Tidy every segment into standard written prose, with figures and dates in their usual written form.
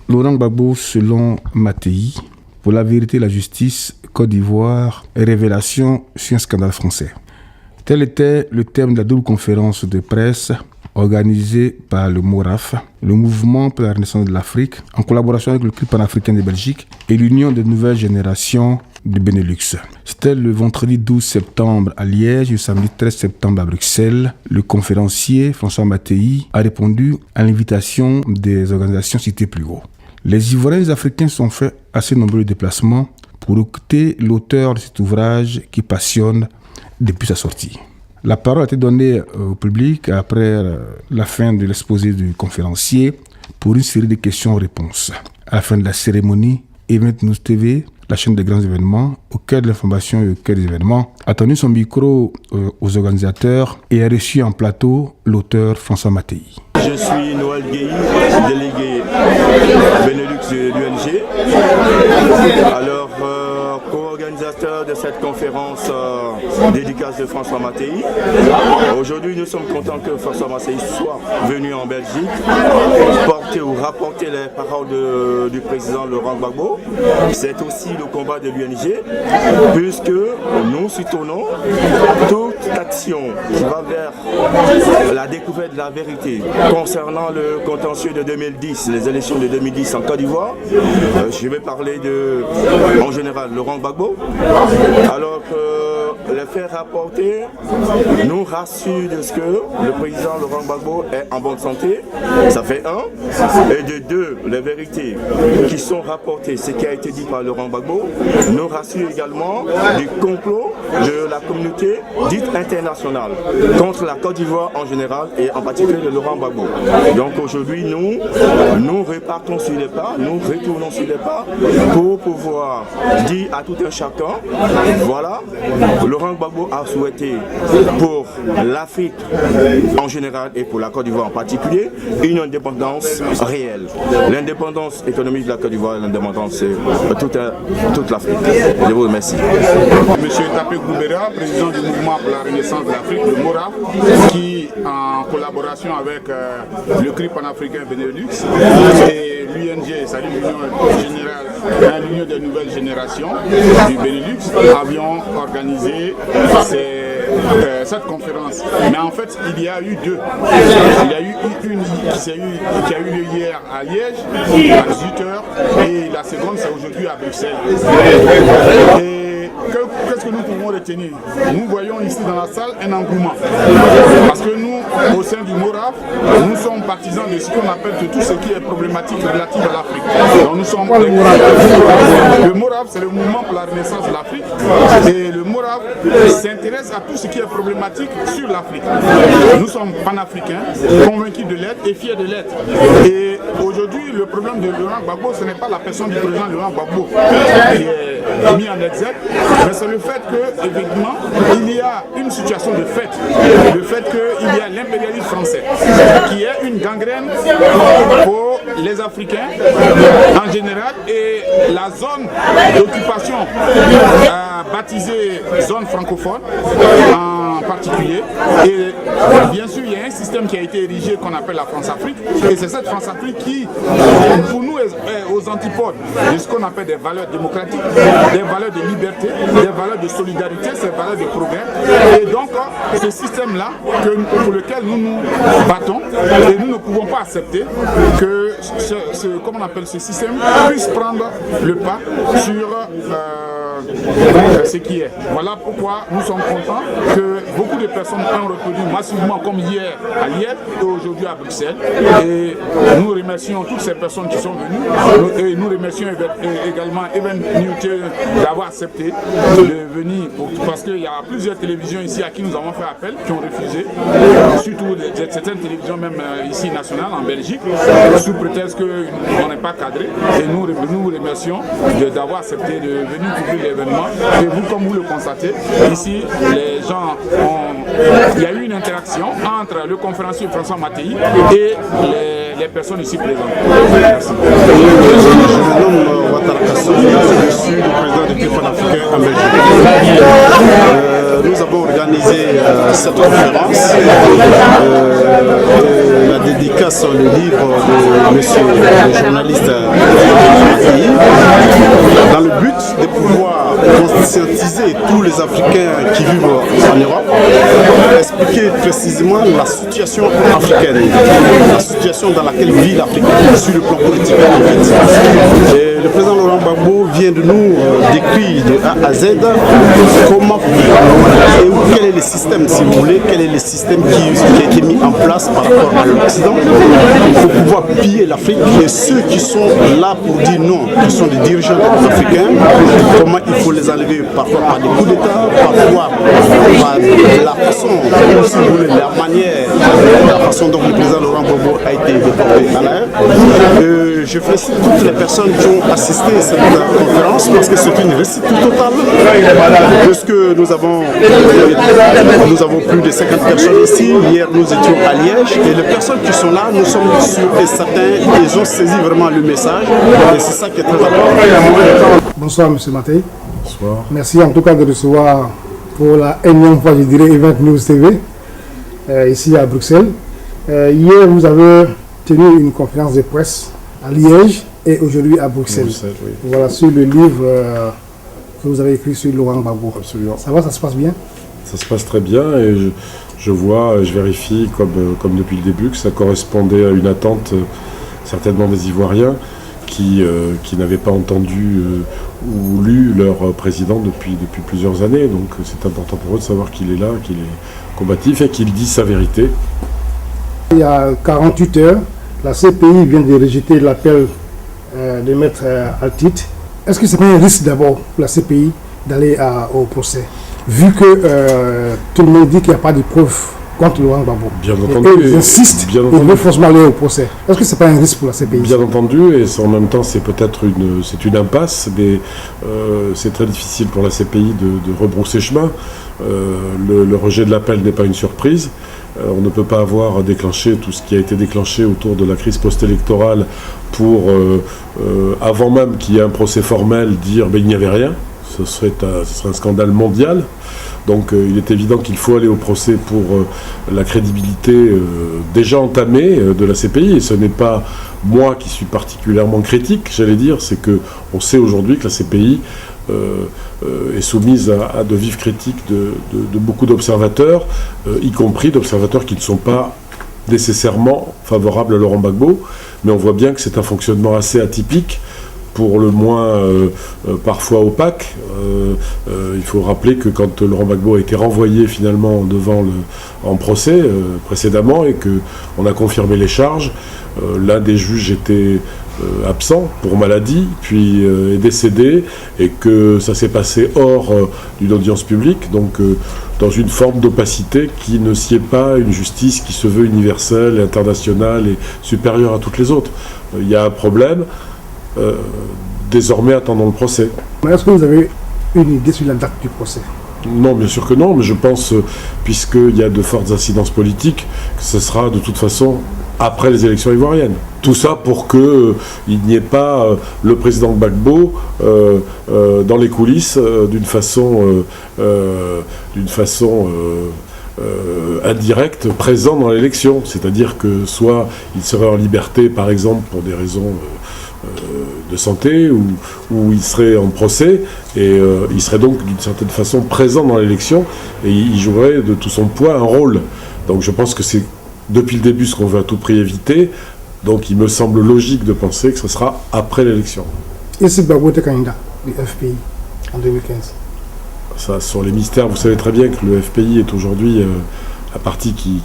Laurent Gbagbo selon Mattei, pour la vérité et la justice, Côte d'Ivoire, révélation sur un scandale français. Tel était le thème de la double conférence de presse organisée par le MORAF, le Mouvement pour la Renaissance de l'Afrique, en collaboration avec le Club panafricain de Belgique et l'Union des nouvelles générations du Benelux. C'était le vendredi 12 septembre à Liège et le samedi 13 septembre à Bruxelles. Le conférencier François Mattei a répondu à l'invitation des organisations citées plus haut. Les Ivoiriens et les Africains sont fait assez nombreux déplacements pour écouter l'auteur de cet ouvrage qui passionne depuis sa sortie. La parole a été donnée au public après la fin de l'exposé du conférencier pour une série de questions-réponses. À la fin de la cérémonie, Event News TV, la chaîne des grands événements, au cœur de l'information et au cœur des événements, a tenu son micro aux organisateurs et a reçu en plateau l'auteur François Mattei. Je suis Noël Guéhi, délégué Benelux de l'UNG. Alors, co-organisateur de cette conférence dédicace de François Mattei. Aujourd'hui, nous sommes contents que François Mattei soit venu en Belgique porter ou rapporter les paroles du président Laurent Gbagbo. C'est aussi le combat de l'UNG, puisque nous soutenons toute action qui va vers la découverte de la vérité concernant le contentieux de 2010, les élections de 2010 en Côte d'Ivoire. Je vais parler en général, Laurent Gbagbo. Alors que les faits rapportés nous rassurent de ce que le président Laurent Gbagbo est en bonne santé, ça fait un. Et de deux, les vérités qui sont rapportées, ce qui a été dit par Laurent Gbagbo, nous rassurent également du complot de la communauté dite internationale contre la Côte d'Ivoire en général et en particulier de Laurent Gbagbo. Donc aujourd'hui, nous repartons sur les pas, nous retournons sur les pas pour pouvoir dire à tout un chacun, voilà, Laurent Gbagbo a souhaité pour l'Afrique en général et pour la Côte d'Ivoire en particulier une indépendance réelle. L'indépendance économique de la Côte d'Ivoire et l'indépendance de toute l'Afrique. Je vous remercie. Monsieur Tapé Goubera, président du mouvement pour la Renaissance de l'Afrique, le MORAF, qui en collaboration avec le CRI panafricain Benelux et l'UNG, c'est-à-dire l'Union des nouvelles générations du Benelux, avions organisé cette conférence. Mais en fait, il y a eu deux. Il y a eu une qui a eu lieu hier à Liège, à 18h, et la seconde, c'est aujourd'hui à Bruxelles. Et qu'est-ce que nous pouvons retenir? Nous voyons ici dans la salle un engouement. Parce que nous, au sein du MORAF, nous sommes partisans de ce qu'on appelle de tout ce qui est problématique relative à l'Afrique. Donc nous sommes le MORAF, c'est le mouvement pour la renaissance de l'Afrique. Et le MORAF s'intéresse à tout ce qui est problématique sur l'Afrique. Nous sommes panafricains, convaincus de l'être et fiers de l'être. Et aujourd'hui, le problème de Laurent Gbagbo, ce n'est pas la personne du président Laurent Gbagbo qui est mis en exergue, mais c'est le fait que, effectivement, il y a une situation de fait. Le fait qu'il y a l'impérialisme français, qui est une gangrène pour les Africains en général et la zone d'occupation baptisée zone francophone en particulier. Et bien sûr, il y a un système qui a été érigé qu'on appelle la France-Afrique. Et c'est cette France-Afrique qui, pour nous, est aux antipodes de ce qu'on appelle des valeurs démocratiques, des valeurs de liberté, des valeurs de solidarité, ces valeurs de progrès. Et donc, ce système-là, pour lequel nous nous battons, et nous ne pouvons pas accepter que ce système puisse prendre le pas sur ce qui est. Voilà pourquoi nous sommes contents que beaucoup de personnes ont reconnu massivement, comme hier à Liège et aujourd'hui à Bruxelles. Et nous remercions toutes ces personnes qui sont venues et nous remercions également Event News d'avoir accepté de venir parce qu'il y a plusieurs télévisions ici à qui nous avons fait appel qui ont refusé, surtout certaines télévisions même ici nationales en Belgique, sous prétexte qu'on n'est pas cadré. Et nous vous remercions d'avoir accepté de venir couvrir l'événement. Et vous, comme vous le constatez, ici, les gens il y a eu une interaction entre le conférencier François Mattei et les personnes ici présentes. Merci. Je me nomme Ouattara Kassoum, je suis le président du Club panafricain en Belgique. nous avons organisé cette conférence, la dédicace sur le livre de monsieur le journaliste Mattei, dans le but de pouvoir conscientiser tous les Africains qui vivent en Europe, expliquer précisément la situation africaine, la situation dans laquelle vit l'Afrique sur le plan politique. Et le président Laurent Gbagbo vient de nous décrire de A à Z comment et quel est le système, si vous voulez, quel est le système qui a été mis en place par rapport à l'Occident pour pouvoir piller l'Afrique. Et ceux qui sont là pour dire non, qui sont des dirigeants africains, comment il faut les enlever, parfois par des coups d'État, parfois par la façon, si vous voulez, la façon dont le président Laurent Gbagbo a été déporté à l'air. Je félicite toutes les personnes qui ont assisté à cette conférence parce que c'est une réussite totale. Parce que nous avons plus de 50 personnes ici. Hier, nous étions à Liège et les personnes qui sont là, nous sommes sûrs et certains, ils ont saisi vraiment le message et c'est ça qui est très important. Bonsoir, M. Mattei. Bonsoir. Merci en tout cas de recevoir pour la énième fois, je dirais, Event News TV, ici à Bruxelles. Hier, vous avez tenu une conférence de presse à Liège et aujourd'hui à Bruxelles. Oui. Voilà, sur le livre que vous avez écrit sur Laurent Gbagbo. Absolument. Ça va, ça se passe bien? Ça se passe très bien et je vérifie comme depuis le début que ça correspondait à une attente certainement des Ivoiriens qui n'avaient pas entendu ou lu leur président depuis plusieurs années. Donc c'est important pour eux de savoir qu'il est là, qu'il est combatif et qu'il dit sa vérité. Il y a 48 heures, la CPI vient de rejeter l'appel de Maître Altit. Est-ce que ce n'est pas un risque d'abord pour la CPI d'aller au procès, vu que tout le monde dit qu'il n'y a pas de preuves contre Laurent Gbagbo? Bien entendu. Et ils insistent, ils veulent forcément aller au procès. Est-ce que ce n'est pas un risque pour la CPI? Bien entendu, et en même temps c'est peut-être une impasse, mais c'est très difficile pour la CPI de rebrousser chemin. Le rejet de l'appel n'est pas une surprise. On ne peut pas avoir déclenché tout ce qui a été déclenché autour de la crise post-électorale pour, avant même qu'il y ait un procès formel, dire il n'y avait rien. Ce serait un scandale mondial. Donc il est évident qu'il faut aller au procès pour la crédibilité déjà entamée de la CPI. Et ce n'est pas moi qui suis particulièrement critique, j'allais dire, c'est qu'on sait aujourd'hui que la CPI est soumise à de vives critiques de beaucoup d'observateurs, y compris d'observateurs qui ne sont pas nécessairement favorables à Laurent Gbagbo, mais on voit bien que c'est un fonctionnement assez atypique, pour le moins parfois opaque. Il faut rappeler que quand Laurent Gbagbo a été renvoyé finalement en procès précédemment et qu'on a confirmé les charges, l'un des juges était absent pour maladie, puis est décédé, et que ça s'est passé hors d'une audience publique, donc dans une forme d'opacité qui ne sied pas une justice qui se veut universelle, internationale et supérieure à toutes les autres. Il y a un problème. Désormais, attendons le procès. Est-ce que vous avez une idée sur la date du procès? Non, bien sûr que non, mais je pense, puisqu'il y a de fortes incidences politiques, que ce sera de toute façon après les élections ivoiriennes. Tout ça pour qu'il n'y ait pas le président Gbagbo dans les coulisses d'une façon indirecte, présent dans l'élection. C'est-à-dire que soit il serait en liberté, par exemple, pour des raisons de santé, ou il serait en procès, et il serait donc d'une certaine façon présent dans l'élection, et il jouerait de tout son poids un rôle. Donc je pense que c'est depuis le début ce qu'on veut à tout prix éviter, donc il me semble logique de penser que ce sera après l'élection. Et si Gbagbo était candidat du FPI en 2015? Ça, sur les mystères, vous savez très bien que le FPI est aujourd'hui un parti qui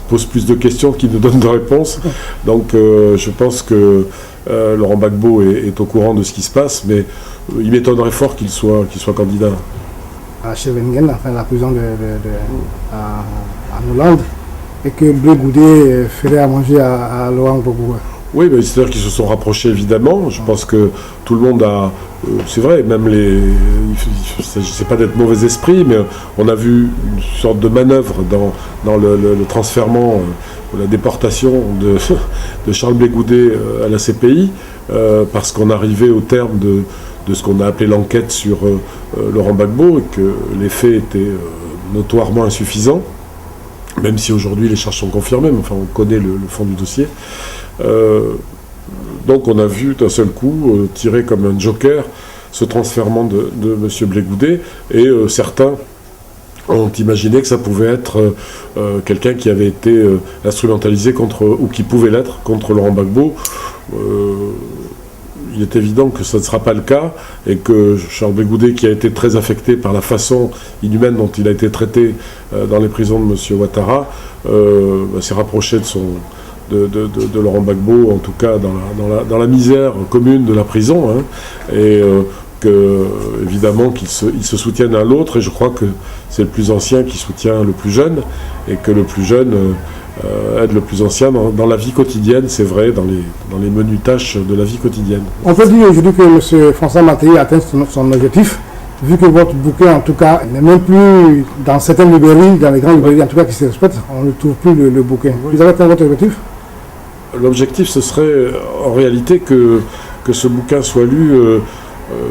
pose plus de questions qu'il ne donne de réponses. Donc je pense que Laurent Gbagbo est au courant de ce qui se passe, mais il m'étonnerait fort qu'il soit candidat. À Scheveningen, enfin la prison en Hollande, et que Bleu Goudet ferait à manger à Laurent Gbagbo. Oui, mais c'est-à-dire qu'ils se sont rapprochés évidemment. Je pense que tout le monde a... c'est vrai, même il ne s'agissait pas d'être mauvais esprit, mais on a vu une sorte de manœuvre dans le transfèrement, la déportation de Charles Blé Goudet à la CPI, parce qu'on arrivait au terme de ce qu'on a appelé l'enquête sur Laurent Gbagbo, et que les faits étaient notoirement insuffisants, même si aujourd'hui les charges sont confirmées, mais enfin on connaît le fond du dossier. Donc on a vu d'un seul coup, tiré comme un joker, ce transfèrement de M. Blé Goudet, et certains ont imaginé que ça pouvait être quelqu'un qui avait été instrumentalisé contre, ou qui pouvait l'être, contre Laurent Gbagbo. Il est évident que ça ne sera pas le cas, et que Charles Blé Goudet, qui a été très affecté par la façon inhumaine dont il a été traité dans les prisons de M. Ouattara, s'est rapproché de Laurent Gbagbo, en tout cas dans la misère commune de la prison, hein, et évidemment qu'ils se soutiennent l'un l'autre, et je crois que c'est le plus ancien qui soutient le plus jeune, et que le plus jeune aide le plus ancien dans la vie quotidienne, c'est vrai, dans les menues tâches de la vie quotidienne. On peut dire aujourd'hui que M. François Mattei a atteint son objectif, vu que votre bouquin, en tout cas, n'est même plus dans certaines librairies, dans les grandes librairies, en tout cas qui se respectent, on ne trouve plus le bouquin. Vous avez atteint votre objectif? L'objectif, ce serait en réalité que ce bouquin soit lu,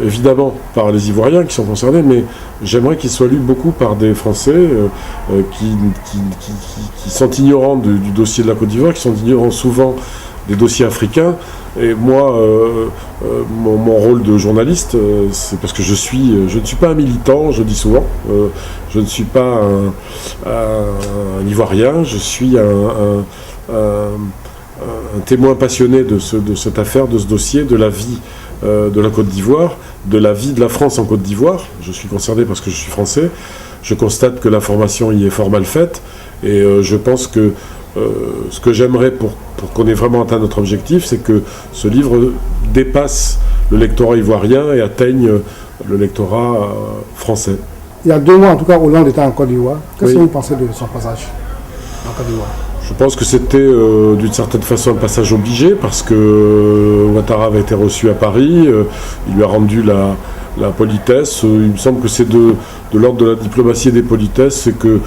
évidemment, par les Ivoiriens qui sont concernés, mais j'aimerais qu'il soit lu beaucoup par des Français qui sont ignorants du dossier de la Côte d'Ivoire, qui sont ignorants souvent des dossiers africains. Et moi, mon rôle de journaliste, c'est parce que je ne suis pas un militant, je le dis souvent, je ne suis pas un Ivoirien, je suis un témoin passionné de cette affaire, de ce dossier, de la vie de la Côte d'Ivoire, de la vie de la France en Côte d'Ivoire. Je suis concerné parce que je suis français. Je constate que l'information y est fort mal faite, et je pense que ce que j'aimerais pour qu'on ait vraiment atteint notre objectif, c'est que ce livre dépasse le lectorat ivoirien et atteigne le lectorat français. Il y a 2 mois, en tout cas, Hollande était en Côte d'Ivoire. Qu'est-ce que vous pensez de son passage en Côte d'Ivoire? Je pense que c'était d'une certaine façon un passage obligé, parce que Ouattara avait été reçu à Paris, il lui a rendu la politesse. Il me semble que c'est de l'ordre de la diplomatie et des politesses, c'est que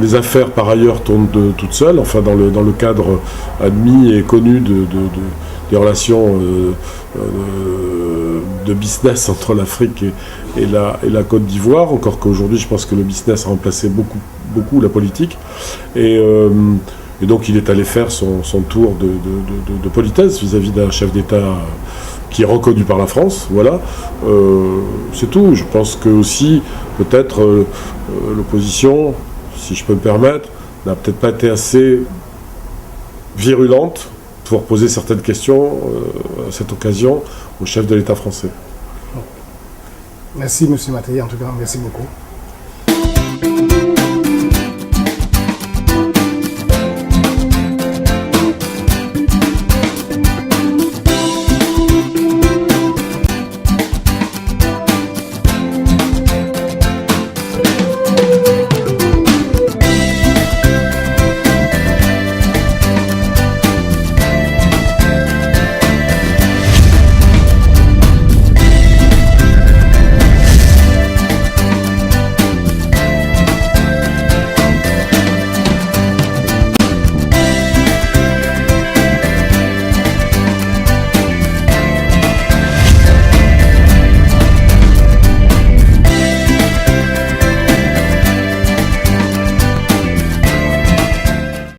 les affaires par ailleurs tournent toutes seules, enfin dans le cadre admis et connu des relations de business entre l'Afrique et la Côte d'Ivoire, encore qu'aujourd'hui je pense que le business a remplacé beaucoup la politique, et donc il est allé faire son tour de politesse vis-à-vis d'un chef d'État qui est reconnu par la France, voilà. C'est tout. Je pense que aussi, peut-être, l'opposition, si je peux me permettre, n'a peut-être pas été assez virulente pour poser certaines questions à cette occasion au chef de l'État français. Merci, M. Mattei, en tout cas, merci beaucoup.